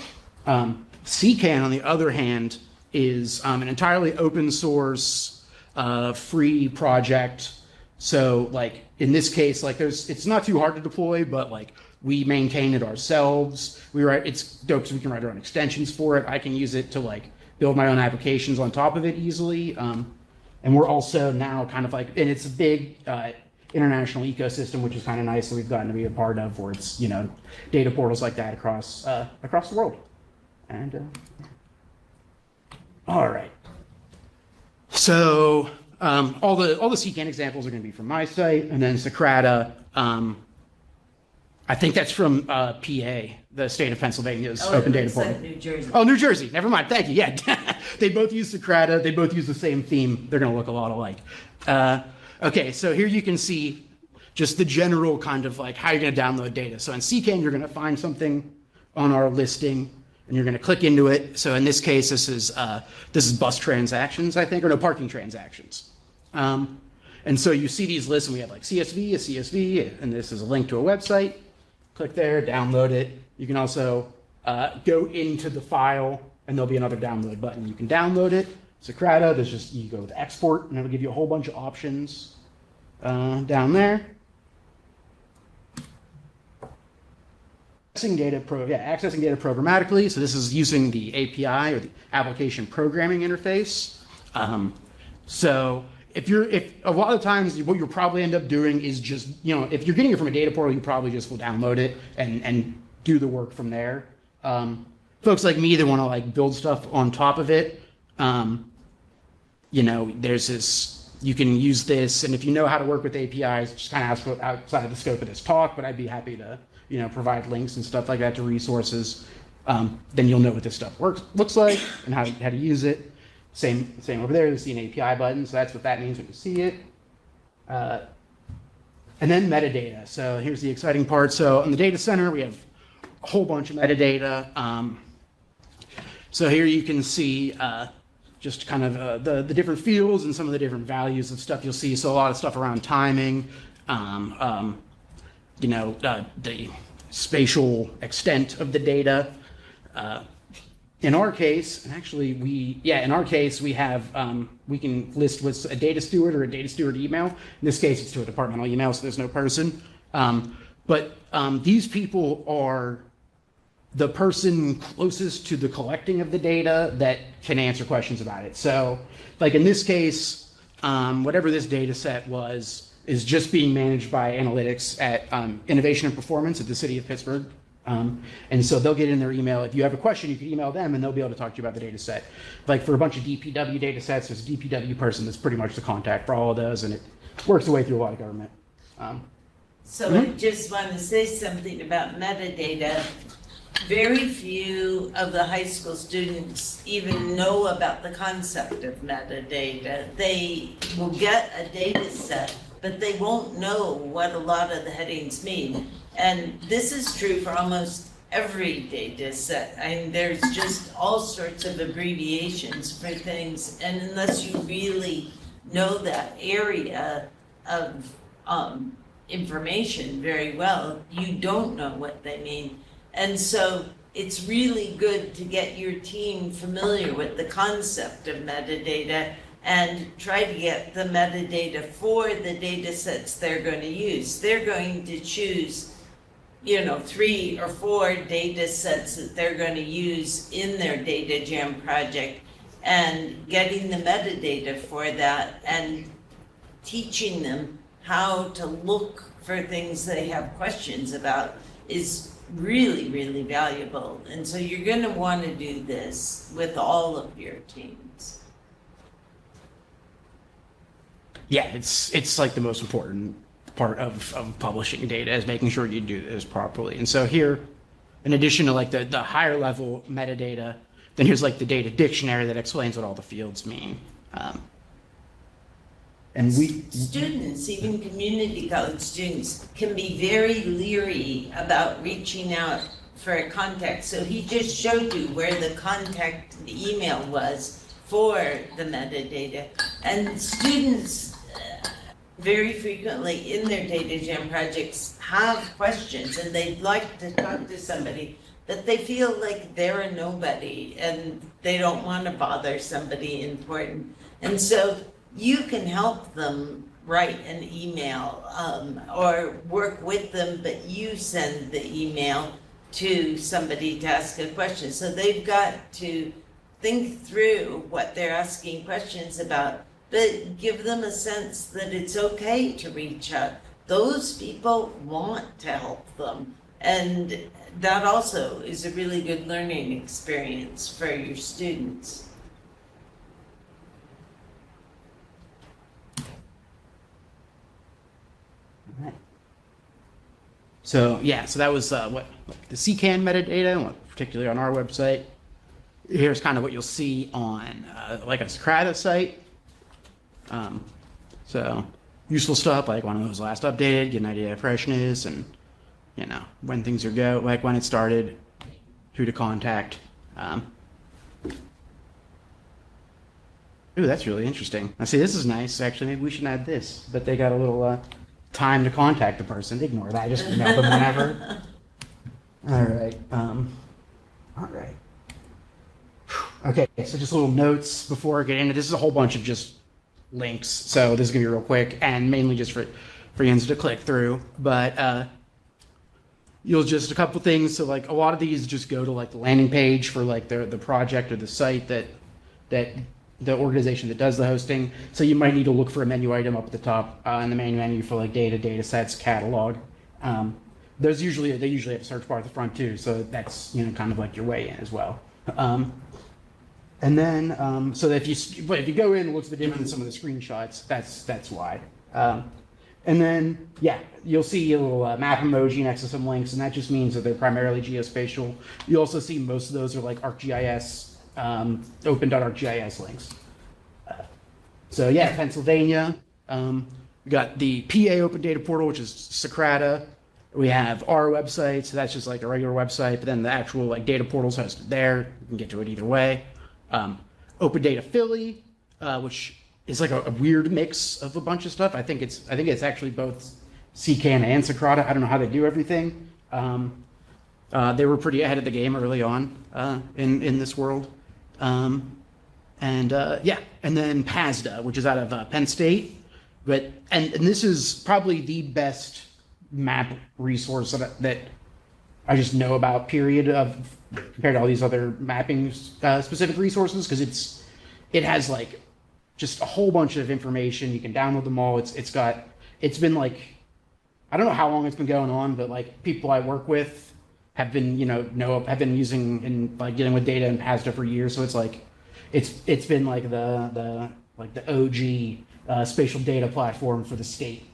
CCAN, on the other hand, is an entirely open source, free project. So like in this case, it's not too hard to deploy, but we maintain it ourselves. It's dope because we can write our own extensions for it. I can use it to build my own applications on top of it easily. And we're also now kind of and it's a big international ecosystem, which is kind of nice that we've gotten to be a part of, where it's, data portals like that across the world. And all right. So all the CCAN examples are going to be from my site, and then Socrata. I think that's from PA, the state of Pennsylvania's Oh, open it data looks portal. like New Jersey. Oh, New Jersey. Never mind. Thank you. Yeah, they both use Socrata. They both use the same theme. They're going to look a lot alike. Okay, so here you can see just the general kind of like how you're going to download data. So in CCAN, you're going to find something on our listing, and you're going to click into it. So in this case, this is bus transactions, I think, or no, parking transactions. And so you see these lists, and we have like CSV, a CSV, and this is a link to a website. Click there, download it. You can also go into the file, and there'll be another download button. You can download it. Socrata, there's just, you go with export, and it'll give you a whole bunch of options down there. Accessing data programmatically. So this is using the API or the application programming interface. So if a lot of times what you'll probably end up doing is just, if you're getting it from a data portal, you probably just will download it and do the work from there. Folks like me that want to like build stuff on top of it, there's this, you can use this, and if you know how to work with APIs, just kind of outside of the scope of this talk, but I'd be happy to, provide links and stuff like that to resources. Then you'll know what this stuff looks like and how to use it. Same over there. You see an API button, so that's what that means when you see it. And then metadata. So here's the exciting part. So in the data center, we have a whole bunch of metadata. So here you can see just kind of the different fields and some of the different values of stuff you'll see. So a lot of stuff around timing, the spatial extent of the data. In our case, and actually we have, we can list what's a data steward or a data steward email. In this case, it's to a departmental email, so there's no person. But these people are the person closest to the collecting of the data that can answer questions about it. So like in this case, whatever this data set is just being managed by analytics at Innovation and Performance at the city of Pittsburgh. And so they'll get in their email. If you have a question, you can email them and they'll be able to talk to you about the data set. Like for a bunch of DPW data sets, there's a DPW person that's pretty much the contact for all of those, and it works its way through a lot of government. I just want to say something about metadata. Very few of the high school students even know about the concept of metadata. They will get a data set, but they won't know what a lot of the headings mean. And this is true for almost every data set. I mean, there's just all sorts of abbreviations for things, and unless you really know that area of information very well, you don't know what they mean. And so it's really good to get your team familiar with the concept of metadata and try to get the metadata for the data sets they're going to use. They're going to choose 3 or 4 data sets that they're going to use in their Data Jam project, and getting the metadata for that and teaching them how to look for things they have questions about is really, really valuable. And so you're going to want to do this with all of your teams. Yeah, it's like the most important part of publishing data is making sure you do this properly. And so here, in addition to like the higher level metadata, then here's like the data dictionary that explains what all the fields mean. And students, even community college students, can be very leery about reaching out for a contact. So he just showed you where the contact email was for the metadata. And students very frequently in their Data Jam projects have questions and they'd like to talk to somebody, but they feel like they're a nobody and they don't want to bother somebody important. And so you can help them write an email or work with them, but you send the email to somebody to ask a question. So they've got to think through what they're asking questions about, but give them a sense that it's okay to reach out. Those people want to help them. And that also is a really good learning experience for your students. So yeah, so that was what the CCAN metadata, particularly on our website. Here's kind of what you'll see on like a Socrata site. So useful stuff like when it was last updated, get an idea of freshness, and you know when things are go, like when it started, who to contact. Ooh, that's really interesting. I see, this is nice. Actually, maybe we should add this. But they got a little time to contact the person. Ignore that. Just email them whenever. All right. All right. Okay, so just little notes before I get into this. Is a whole bunch of just links. So this is gonna be real quick and mainly just for you to click through. But you'll just a couple things. So like a lot of these just go to like the landing page for like the project or the site that the organization that does the hosting. So you might need to look for a menu item up at the top in the main menu for like data sets, catalog. They usually have a search bar at the front too. So that's kind of like your way in as well. And then so that if you go in and look at the demo and some of the screenshots, that's why. And then yeah, you'll see a little map emoji next to some links, and that just means that they're primarily geospatial. You also see most of those are like ArcGIS. Open.ArcGIS links. So yeah, Pennsylvania. We got the PA Open Data Portal, which is Socrata. We have our website, so that's just like a regular website, but then the actual like data portal's hosted there. You can get to it either way. Open Data Philly, which is like a weird mix of a bunch of stuff. I think it's actually both CCAN and Socrata. I don't know how they do everything. They were pretty ahead of the game early on in this world. And then PASDA, which is out of Penn State. And this is probably the best map resource that I just know about, period, compared to all these other mapping specific resources, because it has like just a whole bunch of information. You can download them all. It's been like, I don't know how long it's been going on, but like people I work with have been have been using and like dealing with data in PASDA for years. So it's like it's been like the OG spatial data platform for the state.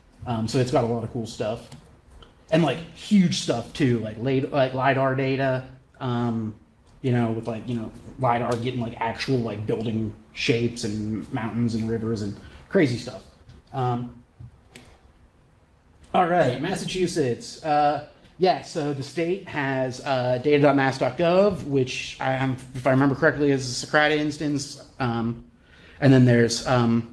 So it's got a lot of cool stuff and like huge stuff too, like LiDAR data. With LiDAR getting like actual like building shapes and mountains and rivers and crazy stuff. All right, Massachusetts. Yeah, so the state has data.mass.gov, which if I remember correctly, is a Socrata instance. And then there's the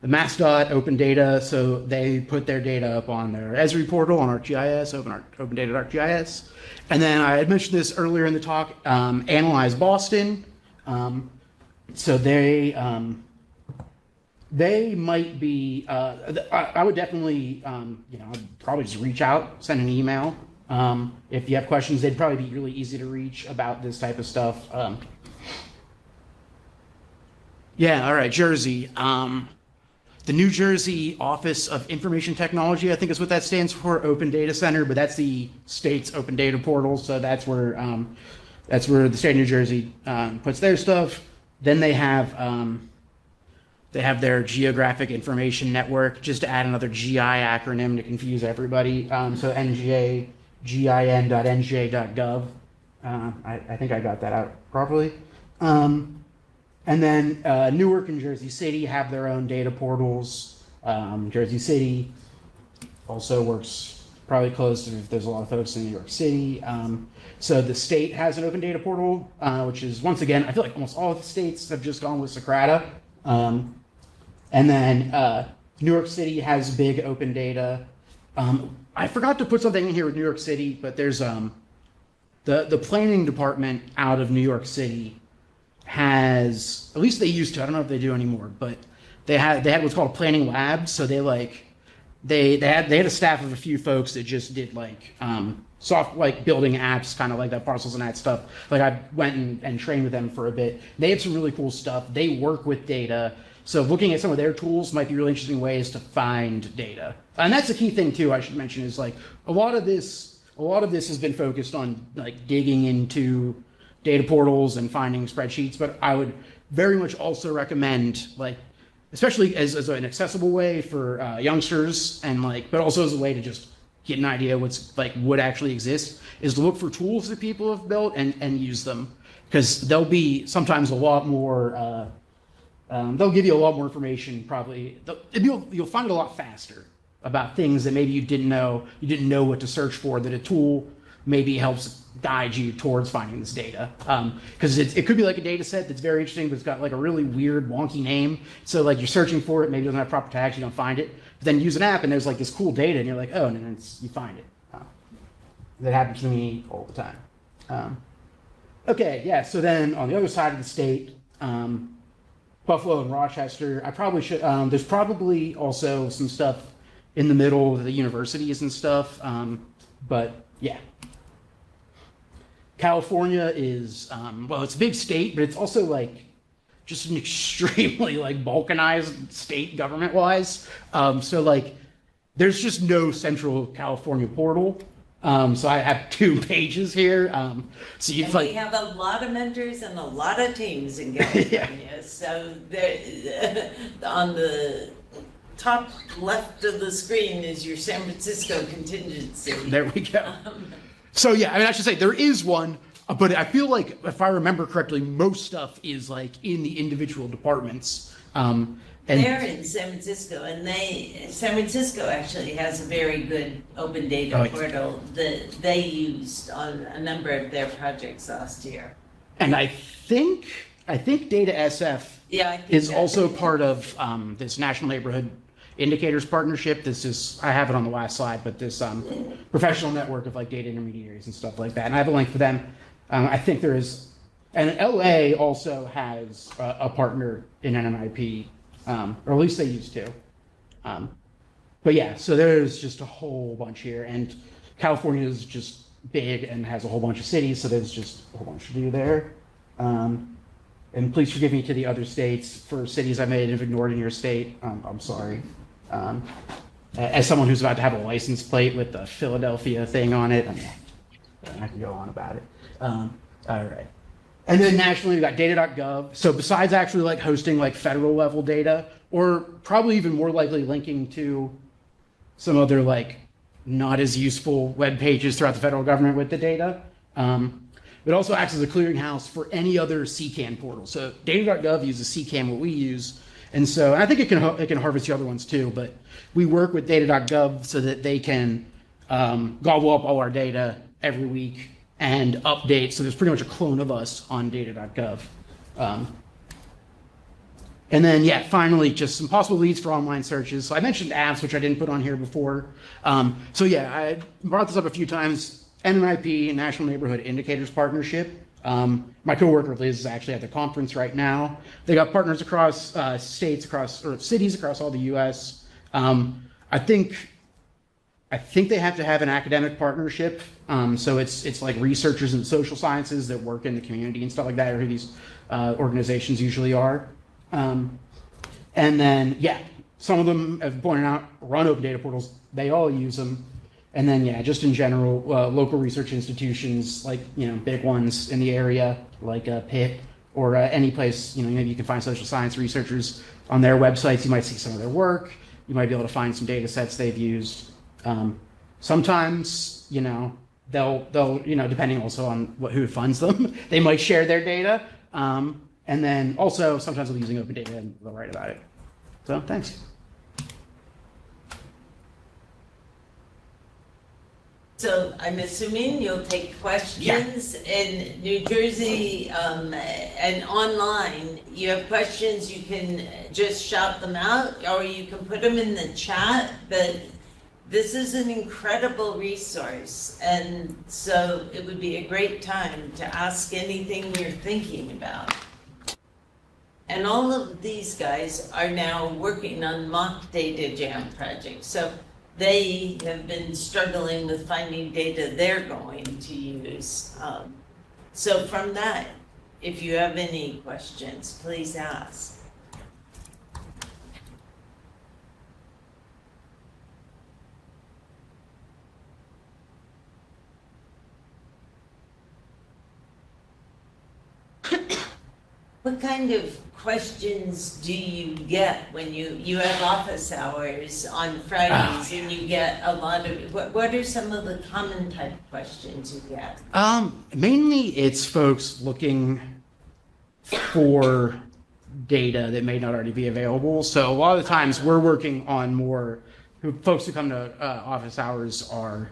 MassDOT Open Data, so they put their data up on their Esri portal on ArcGIS, Open Data.ArcGIS. And then I had mentioned this earlier in the talk, Analyze Boston. So they might be, I would definitely, I'd probably just reach out, send an email. If you have questions, they'd probably be really easy to reach about this type of stuff. Yeah, all right, Jersey. The New Jersey Office of Information Technology, I think is what that stands for, Open Data Center, but that's the state's open data portal, so that's where the state of New Jersey puts their stuff. Then they have their Geographic Information Network, just to add another GI acronym to confuse everybody. So NGA, gin.nja.gov. I think I got that out properly. And then Newark and Jersey City have their own data portals. Jersey City also works probably close to, there's a lot of folks in New York City. So the state has an open data portal, which is, once again, I feel like almost all of the states have just gone with Socrata. And then New York City has big open data. I forgot to put something in here with New York City, but there's the planning department out of New York City has, at least they used to, I don't know if they do anymore, but they had what's called a planning lab. So they had a staff of a few folks that just did like building apps, kind of like that, parcels and that stuff. Like I went and trained with them for a bit. They have some really cool stuff. They work with data. So looking at some of their tools might be really interesting ways to find data. And that's a key thing too, I should mention, is like a lot of this has been focused on like digging into data portals and finding spreadsheets, but I would very much also recommend, like, especially as an accessible way for youngsters, and like, but also as a way to just get an idea what's like what actually exists is to look for tools that people have built and use them, because they'll be sometimes a lot more. They'll give you a lot more information. Probably you'll find it a lot faster about things that maybe you didn't know. You didn't know what to search for. That a tool maybe helps guide you towards finding this data. Because it could be like a data set that's very interesting, but it's got like a really weird, wonky name. So like you're searching for it, maybe it doesn't have proper tags, you don't find it. But then you use an app and there's like this cool data, and you're like, oh, and then you find it. That happens to me all the time. Okay, yeah. So then on the other side of the state, Buffalo and Rochester, I probably should. There's probably also some stuff in the middle of the universities and stuff. But yeah. California is, well, it's a big state, but it's also like just an extremely like balkanized state government wise. So like there's just no central California portal. So I have 2 pages here. So you And like we have a lot of mentors and a lot of teams in California. So there, on the top left of the screen is your San Francisco contingency. there we go. So yeah, I mean, I should say there is one, but I feel like if I remember correctly, most stuff is like in the individual departments. And They're in San Francisco, and San Francisco actually has a very good open data portal that they used on a number of their projects last year. and I think Data SF Yeah, I think is that- also part of this National Neighborhood Indicators Partnership. This is, I have it on the last slide, but this professional network of like data intermediaries and stuff like that. And I have a link for them. I think there is, and LA also has a partner in NNIP, or at least they used to. But yeah, so there's just a whole bunch here, and California is just big and has a whole bunch of cities, so there's just a whole bunch to do there. And please forgive me to the other states for cities I may have ignored in your state. I'm sorry. As someone who's about to have a license plate with the Philadelphia thing on it, I can go on about it. All right. And then nationally, we've got data.gov. So besides actually like hosting like federal level data, or probably even more likely linking to some other like not as useful web pages throughout the federal government with the data, it also acts as a clearinghouse for any other CCAN portal. So data.gov uses CCAN, what we use. And so I think it can harvest the other ones too, but we work with data.gov so that they can gobble up all our data every week and update. So there's pretty much a clone of us on data.gov. And then, yeah, finally, just some possible leads for online searches. So I mentioned apps, which I didn't put on here before. So yeah, I brought this up a few times. NNIP, National Neighborhood Indicators Partnership. My coworker Liz is actually at the conference right now. They got partners across states, or cities across all the U.S. I think they have to have an academic partnership. So it's like researchers in social sciences that work in the community and stuff like that, or who these organizations usually are. And then, yeah, some of them have pointed out run open data portals. They all use them. And then, yeah, just in general, local research institutions, like, big ones in the area, like Pitt, or any place, maybe you can find social science researchers on their websites. You might see some of their work. You might be able to find some data sets they've used. Sometimes, they'll, depending also on who funds them, they might share their data. And then also sometimes they'll be using open data and they'll write about it. So thanks. So I'm assuming you'll take questions in New Jersey and online. You have questions, you can just shout them out, or you can put them in the chat. But this is an incredible resource, and so it would be a great time to ask anything you're thinking about. And all of these guys are now working on mock data jam projects. So they have been struggling with finding data they're going to use. So from that, if you have any questions, please ask. What kind of questions do you get when you have office hours on Fridays and you get a lot of, what are some of the common type questions you get? Mainly it's folks looking for data that may not already be available. So a lot of the times we're working on more, folks who come to office hours are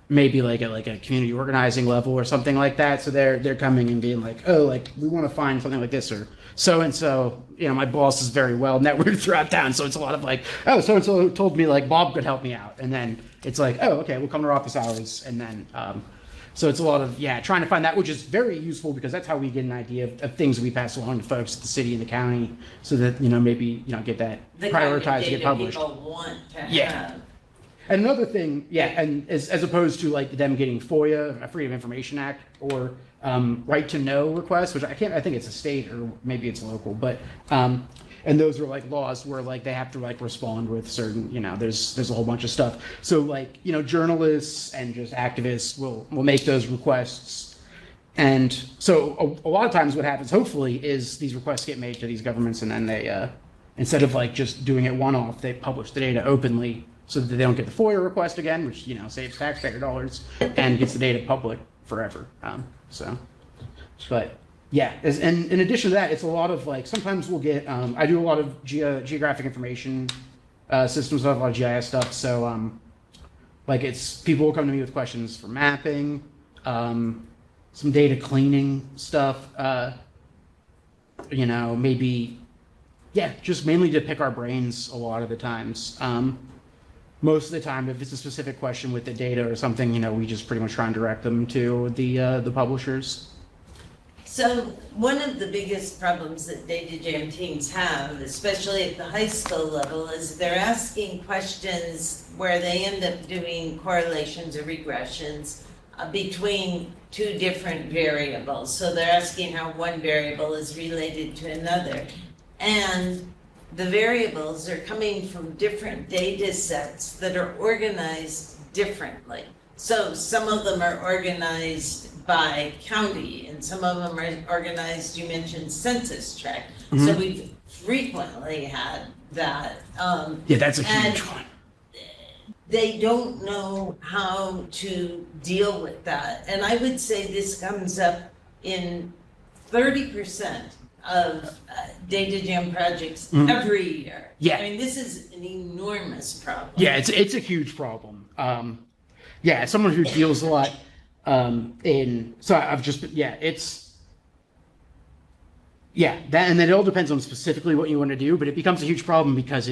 maybe like at like a community organizing level or something like that. So they're coming and being like, oh, like we want to find something like this or so and so. You know, my boss is very well networked throughout town, so it's a lot of like, oh, so and so told me like Bob could help me out, and then it's like, oh, okay, we'll come to our office hours, and then so it's a lot of trying to find that, which is very useful because that's how we get an idea of things we pass along to folks at the city and the county, so that maybe get that The prioritized, kind of get data published. people want to Yeah. have. And another thing, and as opposed to like them getting FOIA, a Freedom of Information Act, or right to know requests, which I think it's a state or maybe it's local, but and those are like laws where like they have to like respond with certain, there's a whole bunch of stuff. So like journalists and just activists will make those requests, and so a lot of times what happens, hopefully, is these requests get made to these governments, and then they instead of like just doing it one-off, they publish the data openly, so that they don't get the FOIA request again, which saves taxpayer dollars and gets the data public forever. But yeah, and in addition to that, it's a lot of like sometimes we'll get. I do a lot of geographic information systems, a lot of GIS stuff. So like it's people will come to me with questions for mapping, some data cleaning stuff. Maybe just mainly to pick our brains a lot of the times. Most of the time, if it's a specific question with the data or something, we just pretty much try and direct them to the publishers. So one of the biggest problems that data jam teams have, especially at the high school level, is they're asking questions where they end up doing correlations or regressions between two different variables. So they're asking how one variable is related to another. And the variables are coming from different data sets that are organized differently. So some of them are organized by county, and some of them are organized, you mentioned census tract. So we've frequently had that. That's a huge one. They don't know how to deal with that. And I would say this comes up in 30% of data jam projects every year. Yeah. I mean, this is an enormous problem. Yeah, it's a huge problem. As someone who deals a lot I've just that, and then it all depends on specifically what you want to do, but it becomes a huge problem because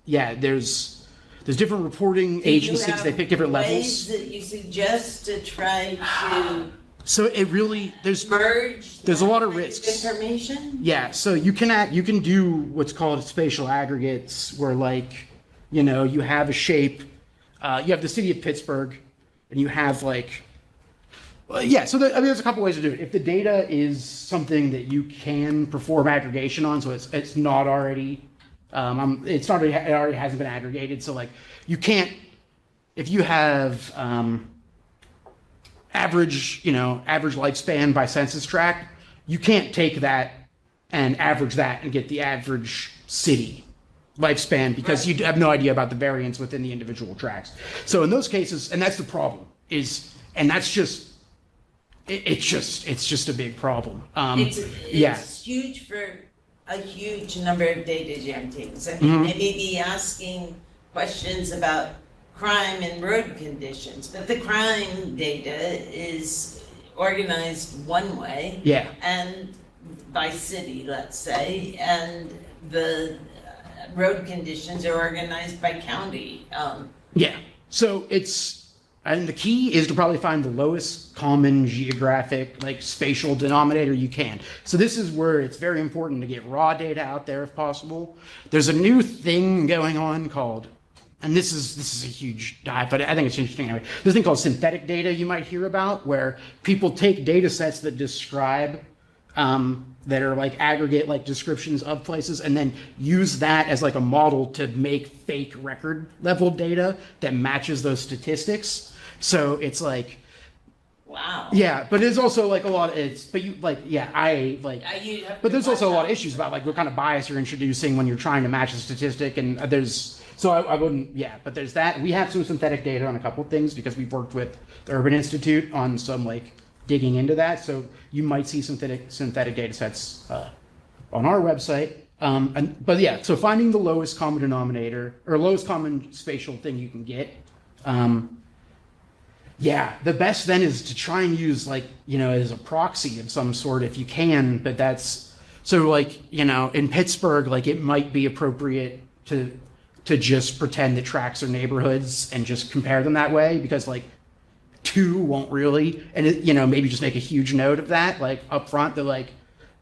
there's different reporting agencies, they pick different levels. Ways that you suggest to try to So it really there's merge a lot of risks. Information? Yeah, so you can do what's called spatial aggregates, where like you have a shape, you have the city of Pittsburgh, and you have like so there's a couple ways to do it. If the data is something that you can perform aggregation on, so it's not already it already hasn't been aggregated, so like you can't, if you have average lifespan by census tract, you can't take that and average that and get the average city lifespan because you have no idea about the variance within the individual tracts. So in those cases, and that's the problem, it's just a big problem. It's huge for a huge number of data jam teams. I mean, they may be asking questions about crime and road conditions, but the crime data is organized one way, and by city, let's say, and the road conditions are organized by county. So and the key is to probably find the lowest common geographic, like spatial denominator you can. So this is where it's very important to get raw data out there if possible. There's a new thing going on called, and this is a huge dive, but I think it's interesting anyway. There's a thing called synthetic data you might hear about, where people take data sets that describe, that are like aggregate like descriptions of places, and then use that as like a model to make fake record level data that matches those statistics. So it's like Wow. Yeah, but there's also like a lot of it's, but you like, yeah, I like, You have but to there's also a watch lot of out. issues about like what kind of bias you're introducing when you're trying to match a statistic, and there's, so I wouldn't, yeah, but there's that. We have some synthetic data on a couple of things because we've worked with the Urban Institute on some like digging into that. So you might see synthetic data sets on our website. But yeah, so finding the lowest common denominator or lowest common spatial thing you can get. Yeah, the best then is to try and use like, as a proxy of some sort if you can, but that's so like, in Pittsburgh, like it might be appropriate to just pretend that tracks are neighborhoods and just compare them that way because like two won't really, and maybe just make a huge note of that, like up front, they're like,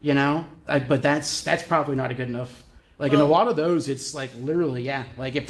but that's probably not a good enough, like in a lot of those, it's like literally, yeah, like if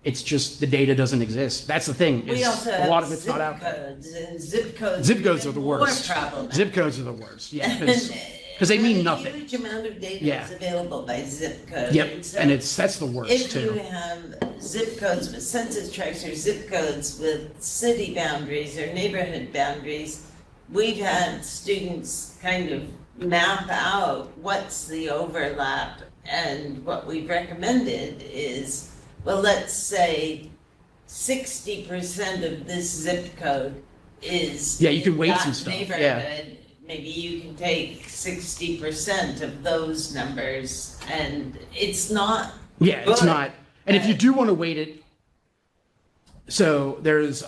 it's just the data doesn't exist. That's the thing. We also a have lot of it's zip not out there. codes, and zip codes. Zip codes are even the more worst. problematic. Zip codes are the worst. Yeah, because they mean A nothing. huge amount of data Yeah. is available by zip code. Yep, so and that's the worst if you too. have zip codes with census tracts or zip codes with city boundaries or neighborhood boundaries, we've had students kind of map out what's the overlap, and what we've recommended is, well, let's say 60% of this zip code is Yeah, you can in weight that some stuff, yeah. neighborhood. Maybe you can take 60% of those numbers, and it's not. Yeah, it's good. not. And if you do want to weight it, so there's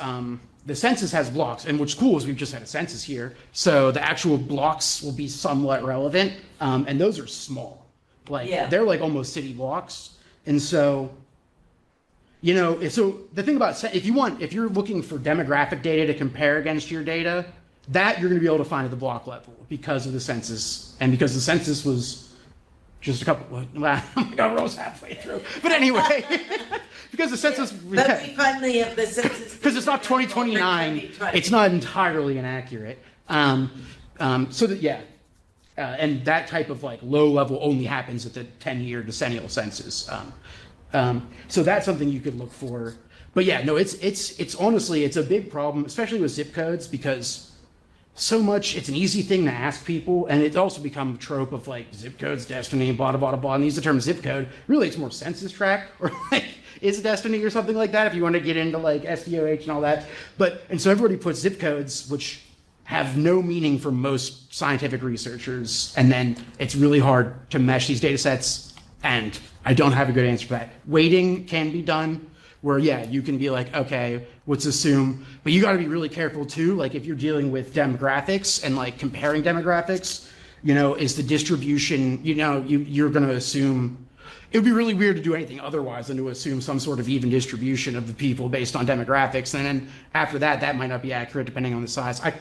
the census has blocks, and what's cool is we've just had a census here, so the actual blocks will be somewhat relevant, and those are small, like Yeah. they're like almost city blocks, and so. So the thing about if you're looking for demographic data to compare against your data, that you're going to be able to find at the block level because of the census, and because the census was just a couple. Well, we're almost halfway through, but anyway, because the census. But we finally have the census. Because it's not 2029, it's not entirely inaccurate. So that yeah, and that type of like low level only happens at the 10-year decennial census. So that's something you could look for. But yeah, no, it's honestly, it's a big problem, especially with zip codes, because so much, it's an easy thing to ask people, and it's also become a trope of like zip code's destiny, blah, blah, blah, blah, and use the term zip code. Really, it's more census tract, or like is destiny or something like that, if you want to get into like SDOH and all that. And so everybody puts zip codes, which have no meaning for most scientific researchers, and then it's really hard to mesh these data sets, and I don't have a good answer for that. Weighting can be done, where yeah, you can be like, okay, let's assume, but you got to be really careful too. Like if you're dealing with demographics and like comparing demographics, is the distribution, you're going to assume, it would be really weird to do anything otherwise than to assume some sort of even distribution of the people based on demographics. And then after that, that might not be accurate depending on the size. It's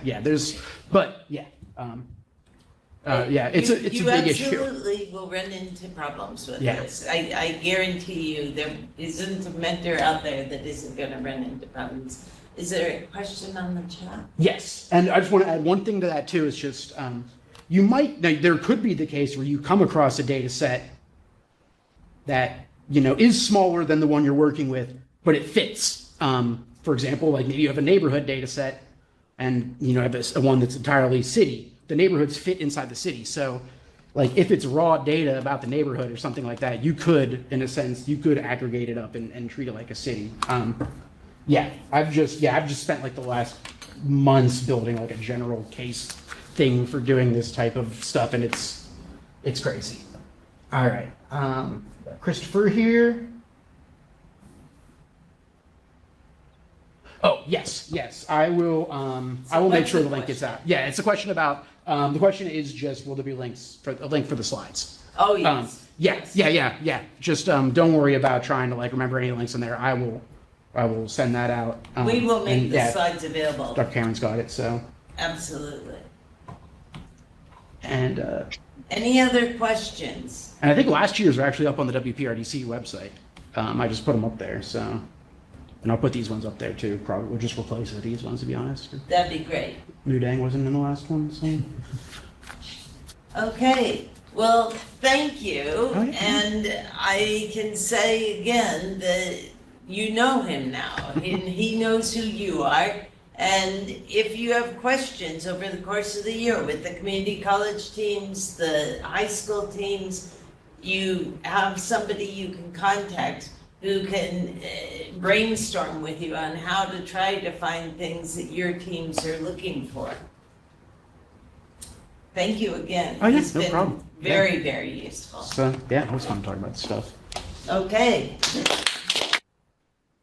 a big issue. You absolutely will run into problems with Yeah. this. I guarantee you there isn't a mentor out there that isn't going to run into problems. Is there a question on the chat? Yes, and I just want to add one thing to that too. Is just there could be the case where you come across a data set that is smaller than the one you're working with, but it fits. For example, like maybe you have a neighborhood data set, and have a one that's entirely city. The neighborhoods fit inside the city, so like if it's raw data about the neighborhood or something like that, you could, in a sense, aggregate it up and treat it like a city. I've just spent like the last months building like a general case thing for doing this type of stuff, and it's crazy. All right, Christopher here. Oh yes, I will. I will make sure the link gets out. Yeah, it's a question about. The question is just, will there be a link for the slides? Oh yes. Yeah. Just don't worry about trying to like remember any links in there. I will send that out. We will make the slides available. Dr. Cameron's got it, so. Absolutely. And any other questions? I think last year's are actually up on the WPRDC website. I just put them up there, so. And I'll put these ones up there too. Probably we'll just replace these ones, to be honest. That'd be great. New Dang wasn't in the last one, so. Okay, well, thank you. Oh, yeah. And I can say again that you know him now, and he knows who you are, And if you have questions over the course of the year with the community college teams, the high school teams, you have somebody you can contact who can brainstorm with you on how to try to find things that your teams are looking for. Thank you again. Oh, yeah, It's no been problem. very, very useful. So, yeah, it was fun talking about this stuff. Okay.